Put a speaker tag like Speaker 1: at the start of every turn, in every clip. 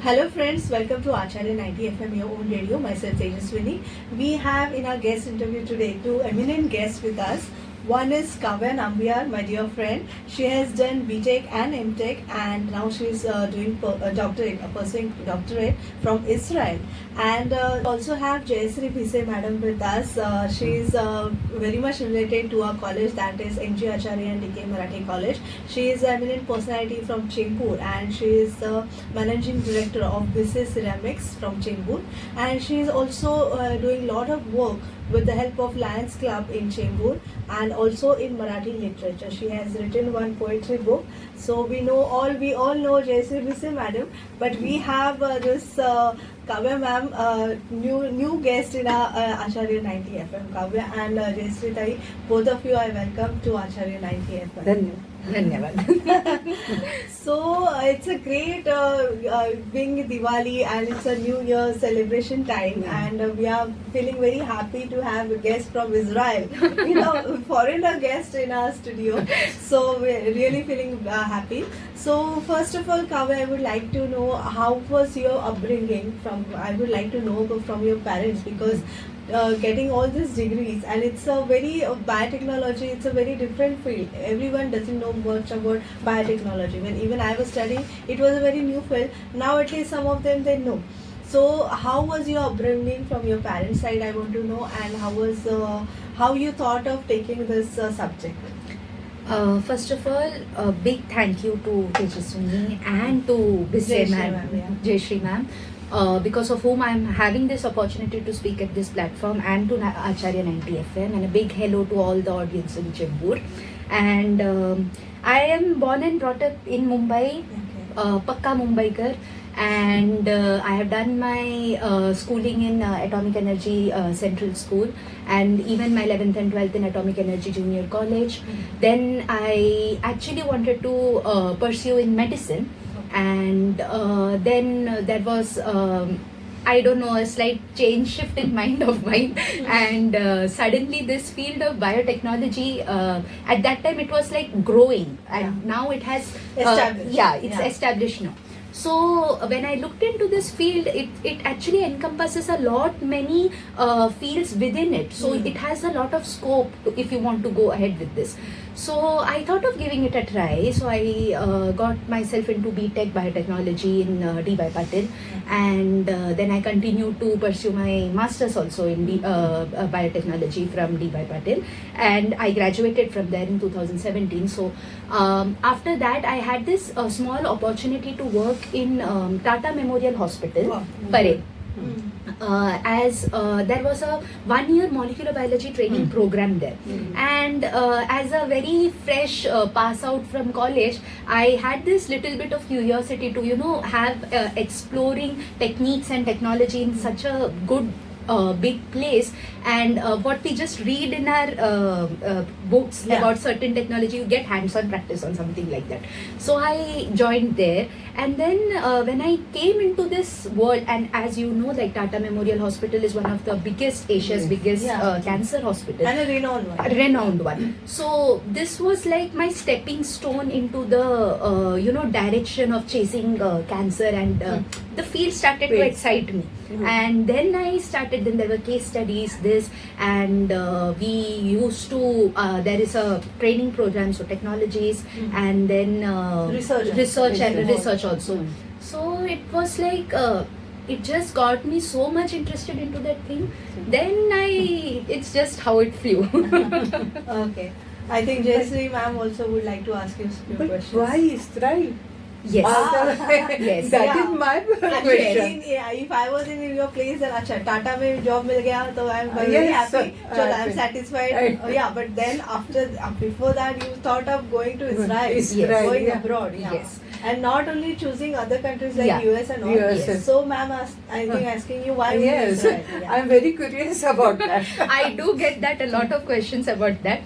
Speaker 1: Hello friends, welcome to Acharya 90 FM, your own radio. Myself Tejaswini. We have in our guest interview today two eminent guests with us. One is Kavya Nambiar, my dear friend. She has done BTech and MTech, and now she is doing pursuing doctorate from Israel. And also have Jayasri Bhise madam with us. She is very much related to our college, that is NG Acharya and DK Marathi College. She is an eminent personality from Chembur, and she is the managing director of Bhise Ceramics from Chembur. And she is also doing a lot of work with the help of Lions Club in Chembur and also in Marathi literature. She has written one poetry book. So we all know Jayasri Bhise madam, but we have this Kavya ma'am, new guest in our Acharya 90 FM. Kavya and Jayasri Tai, both of you are welcome to Acharya 90 FM.
Speaker 2: Dhanyavad.
Speaker 1: So it's a great being Diwali and it's a New Year celebration time, and we are feeling very happy to have a guest from Israel, foreigner guest in our studio. So we're really feeling happy. So first of all, Kavya, I would like to know how was your upbringing I would like to know from your parents, because getting all these degrees, and it's a very biotechnology, it's a very different field. Everyone doesn't know much about biotechnology. When even I was studying, it was a very new field. Now at least some of them they know. So how was your upbringing from your parents' side, I want to know, and how you thought of taking this subject?
Speaker 2: First of all, a big thank you to Tejaswini and to Bhise ma'am, Jayasri ma'am, because of whom I am having this opportunity to speak at this platform, and to Acharya 90 FM, and a big hello to all the audience in Chembur. And I am born and brought up in Mumbai, Pakka Mumbaikar, and I have done my schooling in Atomic Energy Central School, and even my 11th and 12th in Atomic Energy Junior College. Then I actually wanted to pursue in medicine, and then there was I don't know, a slight shift in mind of mine, and suddenly this field of biotechnology, at that time it was like growing, and now it has
Speaker 1: established.
Speaker 2: Established now. So when I looked into this field, it actually encompasses many fields within it. So it has a lot of scope if you want to go ahead with this. So I thought of giving it a try. So I got myself into BTech Biotechnology in D.Y. Patil, and then I continued to pursue my masters also in biotechnology from D.Y. Patil, and I graduated from there in 2017. So after that, I had this small opportunity to work in Tata Memorial Hospital, Pare. As there was a 1-year molecular biology training program there, and as a very fresh pass out from college, I had this little bit of curiosity to have exploring techniques and technology in such a good big place, and what we just read in our books about certain technology, you get hands-on practice on something like that. So I joined there, and then when I came into this world, and as you know, like Tata Memorial Hospital is one of the biggest, Asia's biggest cancer hospital,
Speaker 1: and a renowned one.
Speaker 2: So this was like my stepping stone into the direction of chasing cancer, and the field started to excite me. And then then there were case studies, and we used to, there is a training program, so technologies, and then research also. So it was like, it just got me so much interested into that thing. Then it's just how it flew.
Speaker 1: Okay. I think Jayasri ma'am also would like to ask you a few questions.
Speaker 3: Why Israel?
Speaker 2: Yes.
Speaker 3: Yes. That is my question.
Speaker 1: If I was in your place, then Tata mein job mil gaya, so I'm very happy. I'm satisfied. But then before that, you thought of going to Israel, going abroad.
Speaker 2: Yes.
Speaker 1: And not only choosing other countries like US and all.
Speaker 3: Yes.
Speaker 1: So ma'am, I think asking you why Israel.
Speaker 3: I'm very curious about that.
Speaker 2: I do get that, a lot of questions about that.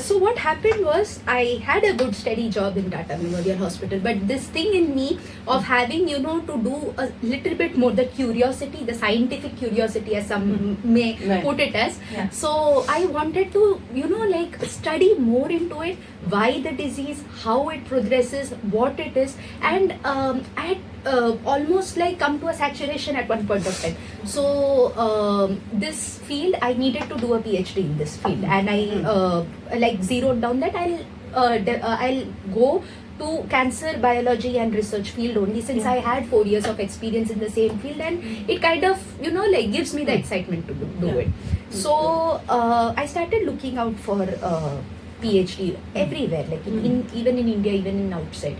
Speaker 2: So what happened was, I had a good steady job in Tata Memorial Hospital, but this thing in me of having to do a little bit more, the curiosity, the scientific curiosity, as some may put it as. So I wanted to like study more into it, why the disease, how it progresses, what it is, and I had almost like come to a saturation at one point of time. So this field, I needed to do a PhD in this field, and I like zeroed down that I'll go to cancer biology and research field only, since I had 4 years of experience in the same field, and it kind of like gives me the excitement to do it. So I started looking out for PhD everywhere, like even in India, even in outside.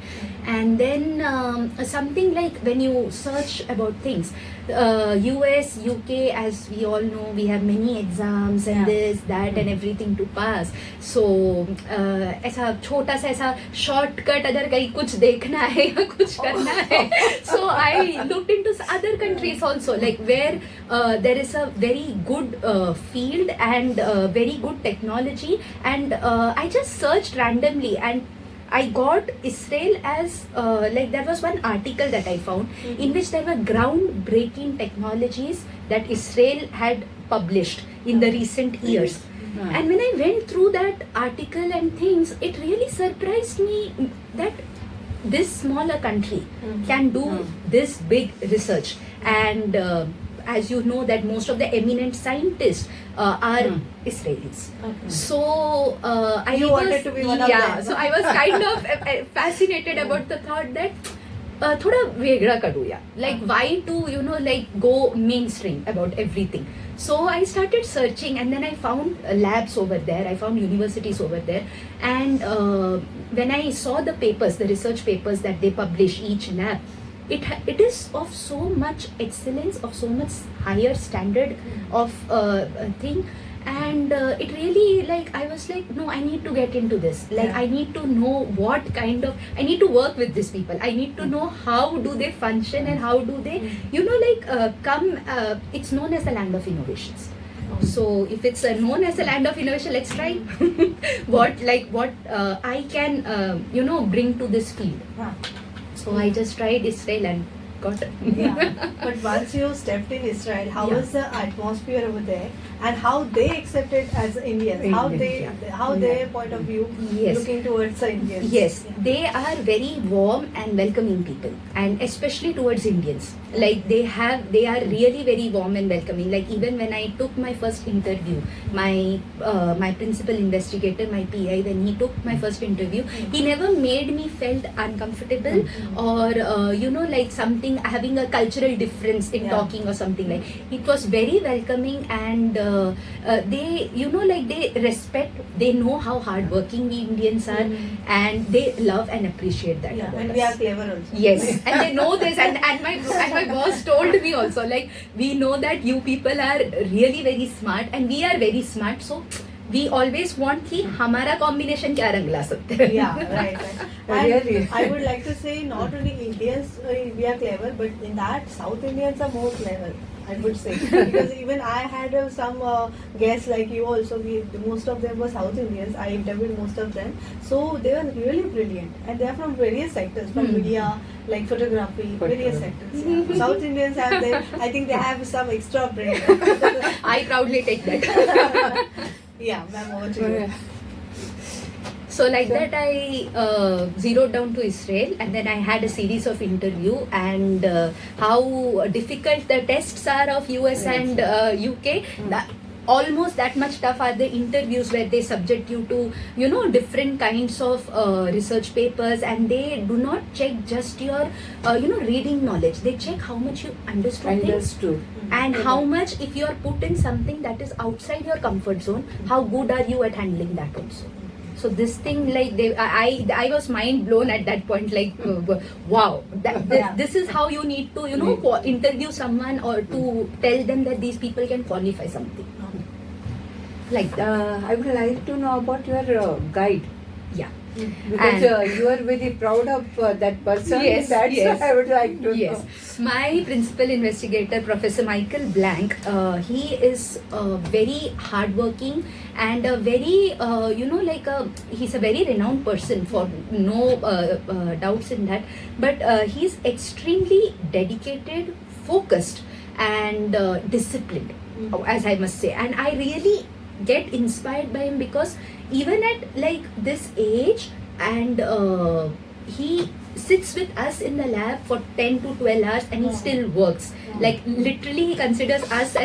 Speaker 2: And then something like when you search about things, US, UK, as we all know, we have many exams and this, that and everything to pass. So ऐसा छोटा सा ऐसा shortcut अगर कहीं कुछ देखना है या कुछ करना है, so I looked into other countries also, like where there is a very good field and very good technology, and I just searched randomly and I got Israel as like there was one article that I found in which there were groundbreaking technologies that Israel had published in the recent years. And when I went through that article and things, it really surprised me that this smaller country can do this big research. And as you know, that most of the eminent scientists are Israelis. So I
Speaker 1: wanted to be one of them.
Speaker 2: So I was kind of fascinated about the thought that थोड़ा वेगळा करूया, like why to like go mainstream about everything. So I started searching, and then I found labs over there, I found universities over there, and when I saw the papers, the research papers that they publish, each lab, it is of so much excellence, of so much higher standard of thing, and it really, like, I was like, no, I need to get into this, like I need to know what kind of, I need to work with these people, I need to know how do they function and how do they come, it's known as the land of innovations. So if it's known as a land of innovation, let's try what I can bring to this field. So I just tried Israel and got it.
Speaker 1: But once you stepped in Israel, how was the atmosphere over there, and how they accepted as Indians? How their point of view looking towards the Indians?
Speaker 2: Yes, they are very warm and welcoming people, and especially towards Indians. Like they are really very warm and welcoming. Like even when I took my first interview, my principal investigator, my PI, when he took my first interview, he never made me felt uncomfortable or like something, having a cultural difference in talking or something. Like it was very welcoming, and they they respect, they know how hardworking we Indians are, and they love and appreciate that.
Speaker 1: And we are clever also.
Speaker 2: Yes, and they know this, and my boss told me also, like, we know that you people are really very smart and we are very smart, so we always want कि हमारा combination क्या रंग ला सकते हैं.
Speaker 1: Right. And really, I would like to say not only Indians we are clever, but in that South Indians are more clever, I would say, because even I had some guests like you also. Most of them were South Indians. I interviewed most of them, so they were really brilliant, and they are from various sectors, from media, like photography, various sectors. South Indians have I think they have some extra brain.
Speaker 2: I proudly take that.
Speaker 1: Ma'am, over to you.
Speaker 2: So like that I zeroed down to Israel, and then I had a series of interview, and how difficult the tests are of US and UK. Almost that much tough are the interviews, where they subject you to different kinds of research papers, and they do not check just your reading knowledge. They check how much you understood. And how much, if you are put in something that is outside your comfort zone, how good are you at handling that also. So this thing, like I was mind blown at that point, like wow, this is how you need to interview someone or to tell them that these people can qualify something. Like
Speaker 3: I would like to know about your guide.
Speaker 2: Yeah.
Speaker 3: Because you are very proud of that person.
Speaker 2: Yes,
Speaker 3: That's what I would like to know.
Speaker 2: My principal investigator, Professor Michael Blank, he is very hardworking and a very, he's a very renowned person, for no doubts in that. But he's extremely dedicated, focused, and disciplined, as I must say. And I really get inspired by him, because even at like this age, and he sits with us in the lab for 10 to 12 hours and he still works. Like literally he considers us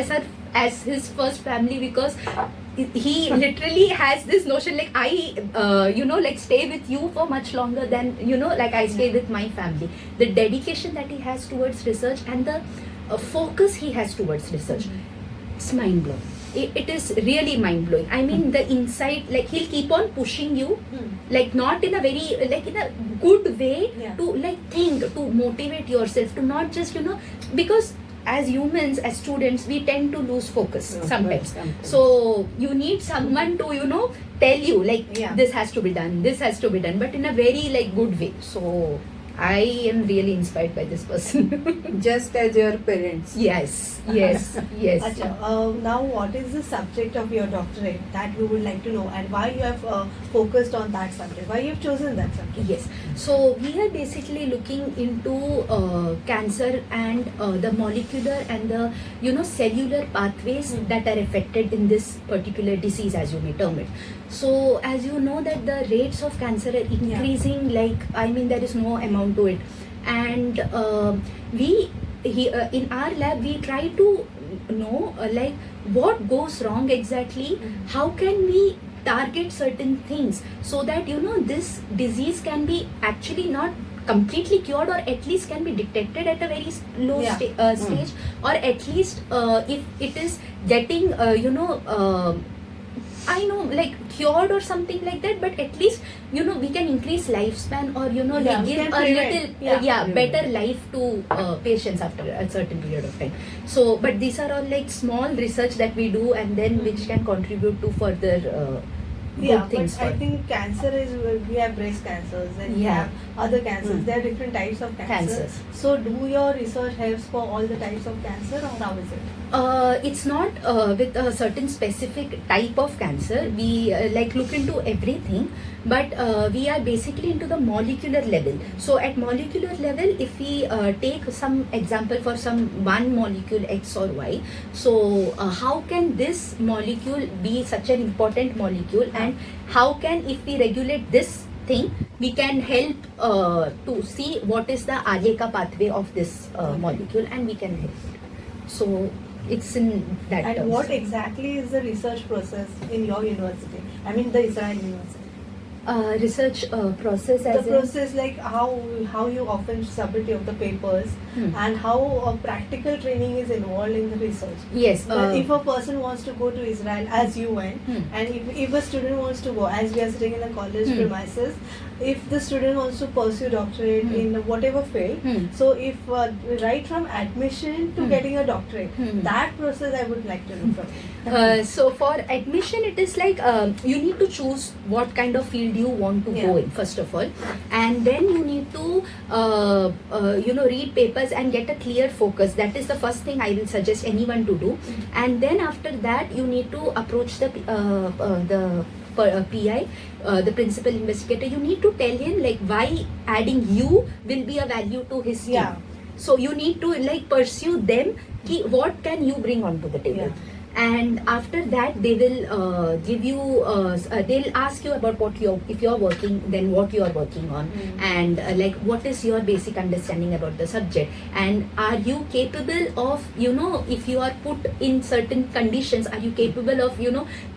Speaker 2: as his first family, because he literally has this notion like I like stay with you for much longer than like I stay with my family. The dedication that he has towards research and the focus he has towards research, it's mind blowing. It is really mind blowing. I mean, the insight, like he'll keep on pushing you, like not in a very, like in a good way, to like think, to motivate yourself, to not just, because as humans, as students, we tend to lose focus sometimes. So you need someone to, tell you like this has to be done, this has to be done, but in a very like good way. So I am really inspired by this person.
Speaker 3: Just as your parents.
Speaker 2: Yes.
Speaker 1: Achha, now what is the subject of your doctorate that we would like to know, and why you have focused on that subject? Why you have chosen that subject?
Speaker 2: Yes. So we are basically looking into cancer and the molecular and the cellular pathways that are affected in this particular disease, as you may term it. So as you know that the rates of cancer are increasing, like I mean there is no amount to it, and in our lab we try to know like what goes wrong exactly, how can we target certain things so that this disease can be actually not completely cured, or at least can be detected at a very low stage, or at least if it is getting I know like cured or something like that, but at least we can increase lifespan, or give a little better life to patients after a certain period of time. So but these are all like small research that we do, and then which can contribute to further good things.
Speaker 1: But I think cancer is, we have breast cancers and we have other cancers. There are different types of cancers. So do your research helps for all the types of cancer, or how is it?
Speaker 2: It's not with a certain specific type of cancer. We like look into everything, but we are basically into the molecular level. So at molecular level, if we take some example for some one molecule X or Y, so how can this molecule be such an important molecule, and how can, if we regulate this thing, we can help to see what is the Aryeka pathway of this molecule, and we can help it. So it's in that
Speaker 1: And
Speaker 2: terms.
Speaker 1: what exactly is the research process in your university? I mean the Israel University.
Speaker 2: Research process, as
Speaker 1: The process, like how you often submit the papers, and how practical training is involved in the research.
Speaker 2: Yes.
Speaker 1: If a person wants to go to Israel as you went, and if a student wants to go, as we are sitting in the college premises, if the student wants to pursue doctorate in whatever field, so if right from admission to getting a doctorate, that process I would like to know from you.
Speaker 2: So for admission, it is like you need to choose what kind of field you want to go in, first of all, and then you need to read papers and get a clear focus. That is the first thing I will suggest anyone to do, and then after that you need to approach the PI, the principal investigator. You need to tell him like why adding you will be a value to his team. So you need to like pursue them, what can you bring onto the table. And after that they will give you they'll ask you about if you're working, then what you are working on, and like what is your basic understanding about the subject, and are you capable of if you are put in certain conditions, are you capable of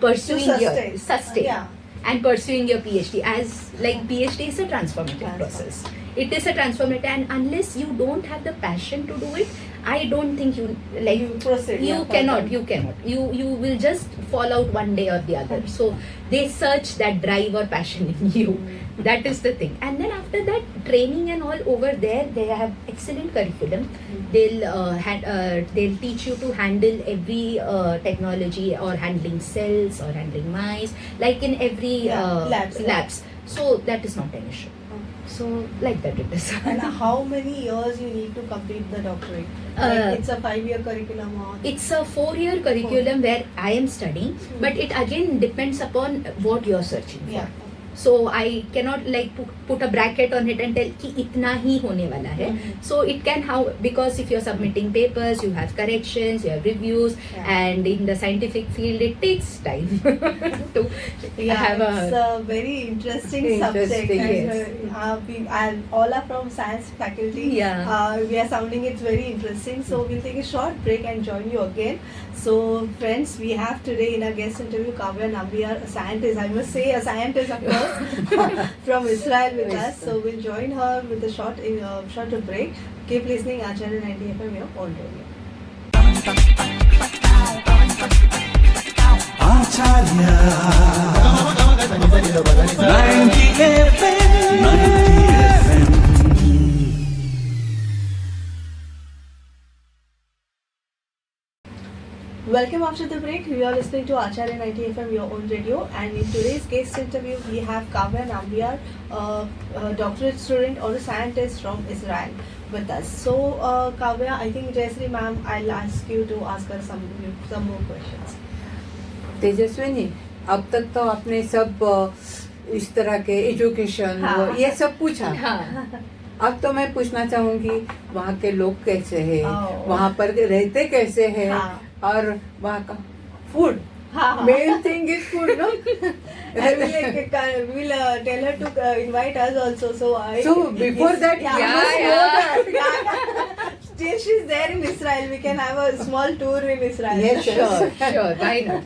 Speaker 2: pursuing your sustain and pursuing your PhD, as like PhD is a transformative process. It is a transformative, and unless you don't have the passion to do it, I don't think you
Speaker 1: proceed.
Speaker 2: You cannot. You will just fall out one day or the other. So they search that drive or passion in you. That is the thing. And then after that, training and all over there, they have excellent curriculum. They'll teach you to handle every technology, or handling cells, or handling mice, like in every labs. So that is not an issue. So like that it is.
Speaker 1: And how many years you need to complete the doctorate? Like it's a 5-year curriculum, or
Speaker 2: it's a 4-year curriculum where I am studying, but it again depends upon what you are searching for. So I cannot like put a bracket on it and tell कि इतना ही होने वाला है. So it can because if you're submitting papers, you have corrections, you have reviews, and in the scientific field it takes time to have
Speaker 1: it's a very interesting subject.
Speaker 2: Yes.
Speaker 1: And all are from science faculty. We are sounding it's very interesting. So we'll take a short break and join you again. So friends, we have today in our guest interview Kavya Nambiar, a scientist. I must say a scientist, of course, from Israel with us. So we'll join her with a short break. Keep listening. Acharya 90 FM, your own radio.
Speaker 4: Acharya 90 FM, 90 FM.
Speaker 1: Welcome after the break. You are listening to Acharya 90 FM, your own radio. And in today's guest interview, we have Kavya Nambiar, a doctorate student or a scientist from Israel with us. So, Kavya, I think Jayasri ma'am, I'll ask you to ask her some more questions.
Speaker 3: Tejaswini, अब तक तो आपने सब इस तरह के education ये सब पूछा. अब तो मैं पूछना चाहूंगी वहाँ के लोग कैसे हैं, वहाँ पर रहते कैसे हैं, और वहाँ का food. Main thing is food, no?
Speaker 1: And we'll tell her to invite us also.
Speaker 3: So before that,
Speaker 1: Still she's there in Israel. We can have a small tour in Israel.
Speaker 3: Yes,
Speaker 2: Sure, why not?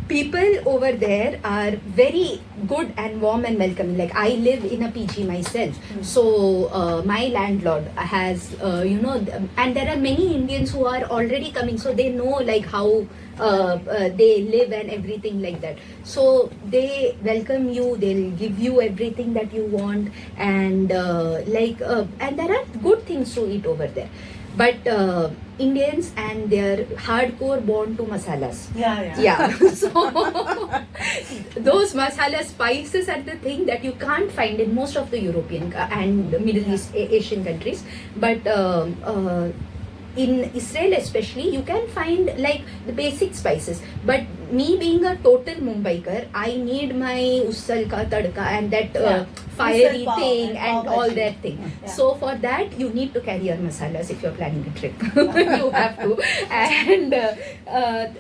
Speaker 2: People over there are very good and warm and welcoming. Like I live in a PG myself, so my landlord has, and there are many Indians who are already coming, so they know like how they live and everything like that. So they welcome you, they'll give you everything that you want, and and there are good things to eat over there. But Indians and their hardcore born to masalas. Yeah. So those masala spices are the thing that you can't find in most of the European and Middle East Asian countries. But in Israel especially, you can find like the basic spices. But me being a total Mumbaikar, I need my ussal ka tadka and that fiery thing and all that thing. So for that, you need to carry your masalas if you're planning a trip. You have to. And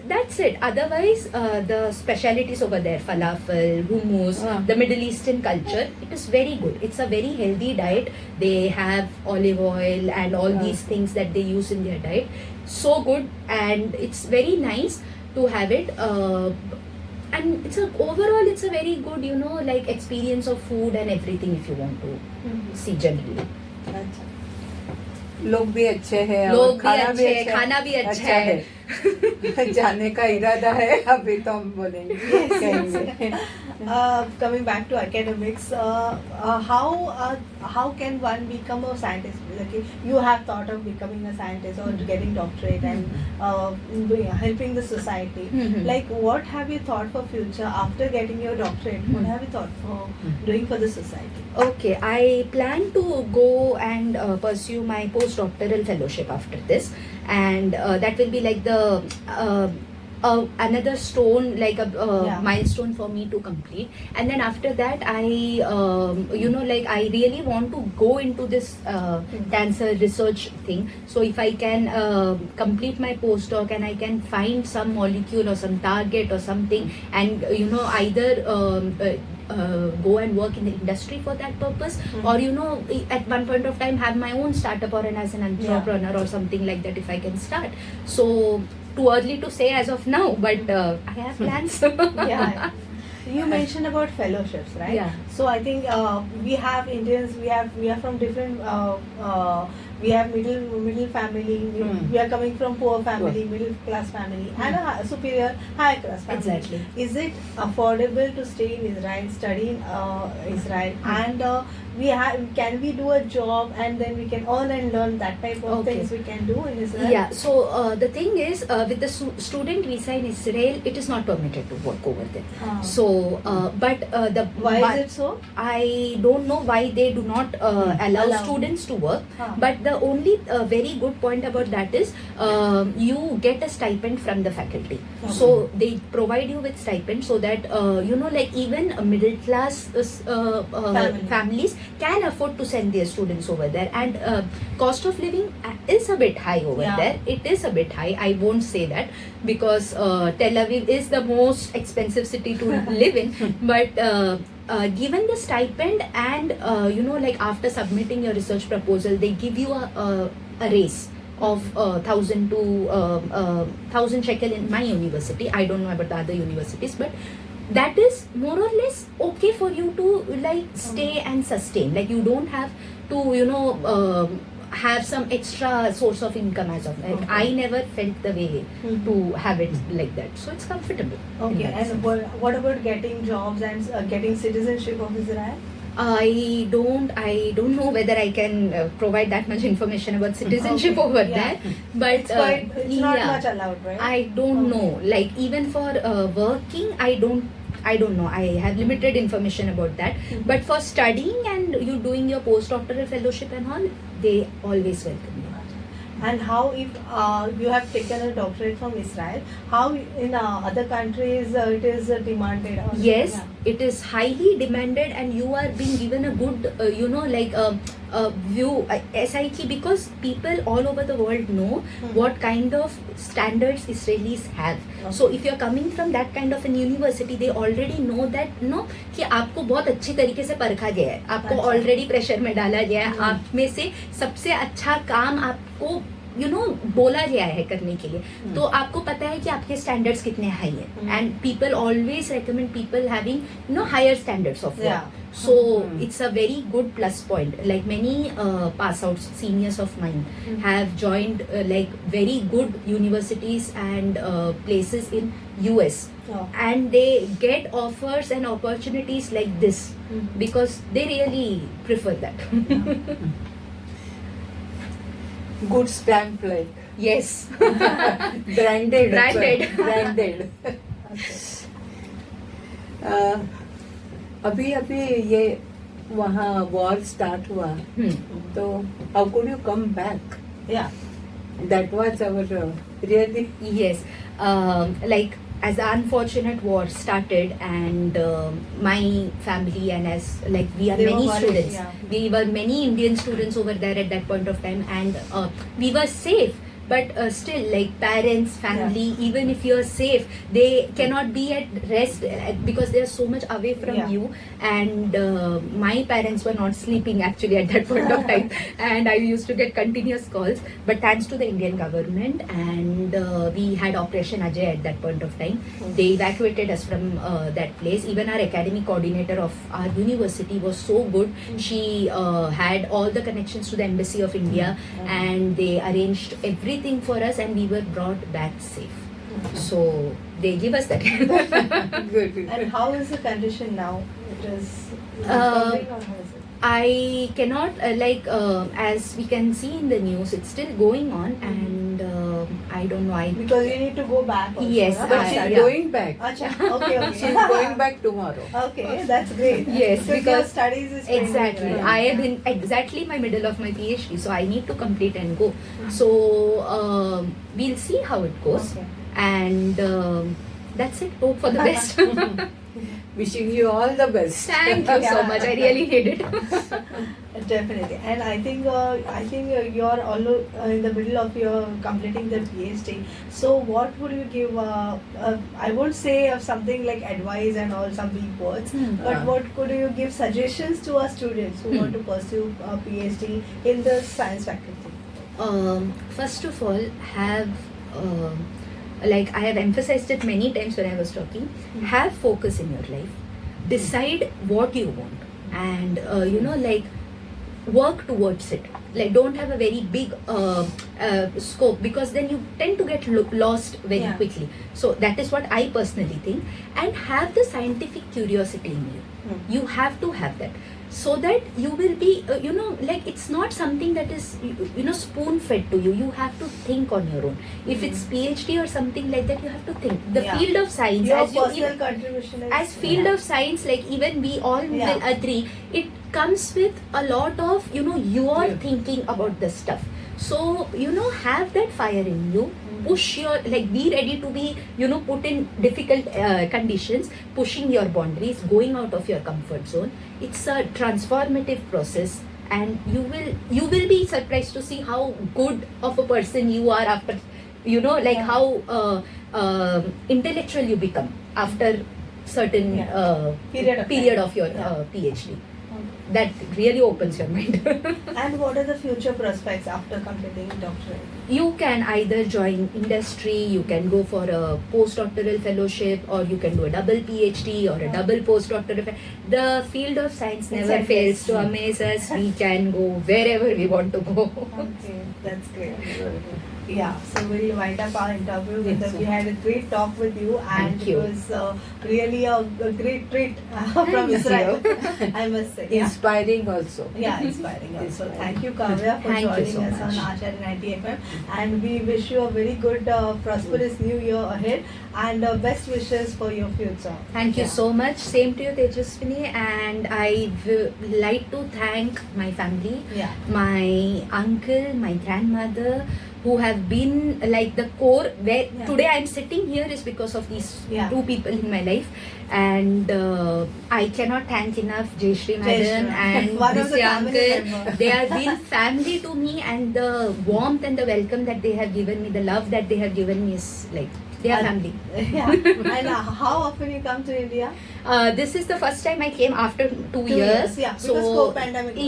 Speaker 2: that's it. Otherwise, the specialities over there, falafel, hummus, the Middle Eastern culture, it is very good. It's a very healthy diet. They have olive oil and all these things that they use in their diet. So good, and it's very nice to have it. And overall it's a very good, like experience of food and everything if you want to see generally.
Speaker 3: लोग भी अच्छे हैं,
Speaker 2: लोग भी अच्छे हैं, खाना भी अच्छा है.
Speaker 3: जाने का इरादा है, अभी तो हम बोलेंगे.
Speaker 1: Coming back to academics, how can one become a scientist? Like you have thought of becoming a scientist or getting doctorate and helping the society. Like what have you thought for future after getting your doctorate? What have you thought for doing for the society?
Speaker 2: Okay, I plan to go and pursue my postdoctoral fellowship after this, and that will be like the another stone, like a milestone for me to complete. And then after that, I I really want to go into this cancer research thing. So if I can complete my postdoc and I can find some molecule or some target or something, and either go and work in the industry for that purpose, or at one point of time have my own startup or as an entrepreneur or something like that if I can start. So too early to say as of now, but I have plans.
Speaker 1: You mentioned about fellowships, right?
Speaker 2: Yeah.
Speaker 1: So I think we have Indians. We are from different. We have middle family. We are coming from poor family, middle class family, and a superior higher class family.
Speaker 2: Exactly.
Speaker 1: Is it affordable to stay in Israel, study in Israel, and can we do a job and then we can earn and learn that type of things we can do in Israel?
Speaker 2: Yeah. So the thing is, with the student visa in Israel, it is not permitted to work over there. So, but
Speaker 1: why is it so?
Speaker 2: I don't know why they do not allow students to work. But the only very good point about that is you get a stipend from the faculty. So they provide you with stipend so that like even middle class families can afford to send their students over there. And cost of living is a bit high over there. It is a bit high. I won't say that because Tel Aviv is the most expensive city to live in. But given the stipend and like after submitting your research proposal, they give you a raise of 1,000 to 1,000 shekel in my university. I don't know about the other universities, but that is more or less okay for you to like stay and sustain. Like you don't have to have some extra source of income as of like I never felt the way to have it like that, so it's comfortable.
Speaker 1: Okay, and what about getting jobs and getting citizenship of Israel?
Speaker 2: I don't know whether I can provide that much information about citizenship over there, but
Speaker 1: it's not much allowed, right?
Speaker 2: I don't know. Like even for working, I don't know. I have limited information about that. But for studying and you doing your postdoctoral fellowship and all, they always welcome you.
Speaker 1: And how if you have taken a doctorate from Israel, how in other countries it is demanded? Also?
Speaker 2: Yes, it is highly demanded, and you are being given a good, view, SIT, because people all over the world know what kind of standards Israelis have. So if you are coming from that kind of an university, they already know that कि आपको बहुत अच्छी तरीके से परखा गया है, आपको ऑलरेडी प्रेशर में डाला गया है, आप में से सबसे अच्छा काम आपको बोला गया है करने के लिए, तो आपको पता है कि आपके स्टैंडर्ड्स कितने हाई है. And people always recommend people having higher standards of work. So it's a very good plus point. Like many pass outs, seniors of mine have joined like very good universities and places in US, and they get offers and opportunities like this because they really prefer that.
Speaker 3: Good stamp like.
Speaker 2: Yes.
Speaker 3: Branded.
Speaker 2: Branded.
Speaker 3: अभी ये वहाँ war start हुआ, तो how could you come back? That was our really.
Speaker 2: Yes, like as the unfortunate war started, and my family and as like we are many students, we were many Indian students over there at that point of time, and we were safe. But still, like parents, family, even if you're safe, they cannot be at rest because they're so much away from you. And my parents were not sleeping actually at that point of time, and I used to get continuous calls. But thanks to the Indian government, and we had Operation Ajay at that point of time. They evacuated us from that place. Even our academic coordinator of our university was so good. She had all the connections to the Embassy of India, and they arranged everything for us, and we were brought back safe. So they give us that.
Speaker 3: Good.
Speaker 1: And how is the condition now? It is recovering, or how is it?
Speaker 2: I cannot as we can see in the news, it's still going on, and I don't know.
Speaker 1: Because you need to go back also,
Speaker 2: Yes,
Speaker 1: huh?
Speaker 3: But she's going back.
Speaker 1: Acha, okay.
Speaker 3: She's going back tomorrow.
Speaker 1: Okay, that's great.
Speaker 2: Yes,
Speaker 1: your
Speaker 2: because
Speaker 1: studies is pending,
Speaker 2: exactly.
Speaker 1: right?
Speaker 2: I am in exactly my middle of my PhD, so I need to complete and go. So we'll see how it goes, and that's it. Hope for the best.
Speaker 3: Wishing you all the best.
Speaker 2: Thank you so much. I really need it.
Speaker 1: Definitely, and I think you're all in the middle of your completing the PhD. So, what would you give? I won't say something like advice and all some big words, but what could you give suggestions to our students who want to pursue a PhD in the science faculty?
Speaker 2: First of all, like I have emphasized it many times when I was talking, have focus in your life. Decide what you want, and like work towards it. Like don't have a very big scope, because then you tend to get lost very quickly. So that is what I personally think. And have the scientific curiosity in you. You have to have that. so that you will be like it's not something that is spoon fed to you. You have to think on your own. If it's PhD or something like that, you have to think. The field of science,
Speaker 1: your
Speaker 2: as
Speaker 1: personal contribution is,
Speaker 2: as field of science, like even we all will agree, it comes with a lot of your thinking about the stuff. So have that fire in you. Push your, like, be ready to be put in difficult conditions, pushing your boundaries, going out of your comfort zone. It's a transformative process, and you will be surprised to see how good of a person you are after, like how intellectual you become after certain period of your PhD. That really opens your mind.
Speaker 1: And what are the future prospects after completing doctorate?
Speaker 2: You can either join industry, you can go for a postdoctoral fellowship, or you can do a double PhD or a double postdoctoral. The field of science never fails to amaze us. We can go wherever we want to go.
Speaker 1: Okay, that's great. Yeah, so we'll wind up our interview with we had a great talk with you, and it was really a great treat from Israel, I must say.
Speaker 3: Inspiring also.
Speaker 1: Yeah, inspiring also. Thank you, Kavya, for
Speaker 2: Thank you
Speaker 1: joining
Speaker 2: so
Speaker 1: us on
Speaker 2: much.
Speaker 1: Acharya 90 FM, and we wish you a very good, prosperous new year ahead, and best wishes for your future.
Speaker 2: Thank you so much. Same to you, Tejaswini. And I would like to thank my family, my uncle, my grandmother, who have been like the core where today I'm sitting here is because of these two people in my life. And I cannot thank enough Jayashree Madam and Mr. Uncle. They have been family to me, and the warmth and the welcome that they have given me, the love that they have given me is like they are family.
Speaker 1: Yeah. And how often you come to India?
Speaker 2: This is the first time I came after 2 years.
Speaker 1: Yeah,
Speaker 2: so
Speaker 1: because co-pandemic.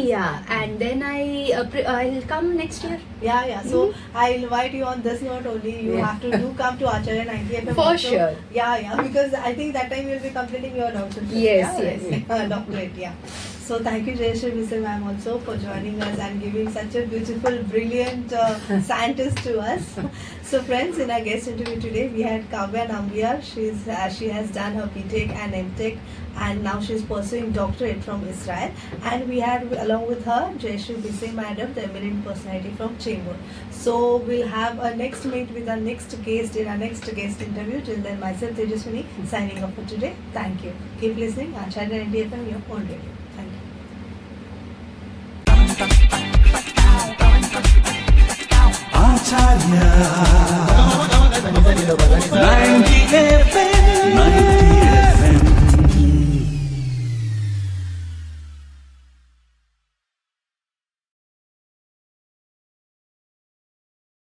Speaker 2: And then I'll come next year.
Speaker 1: Yeah. So I'll invite you on this note only. You have to come to Acharya 90 FM.
Speaker 2: For sure.
Speaker 1: Yeah. Because I think that time you'll be completing your doctorate.
Speaker 2: Yes.
Speaker 1: Doctorate. Yeah. So thank you, Jayashree Mr. Ma'am, also for joining us and giving such a beautiful, brilliant scientist to us. So friends, in our guest interview today, we had Kavya Nambiar. She has done her BTech and MTech, and now she's pursuing doctorate from Israel. And we had along with her Jayashree Mr. Madam, the eminent personality from Chembur. So we'll have a next meet with our next guest in our next guest interview. Till then, myself Tejaswini signing off for today. Thank you. Keep listening. Acharya 90 FM, your own radio. Thank you.
Speaker 4: Acharya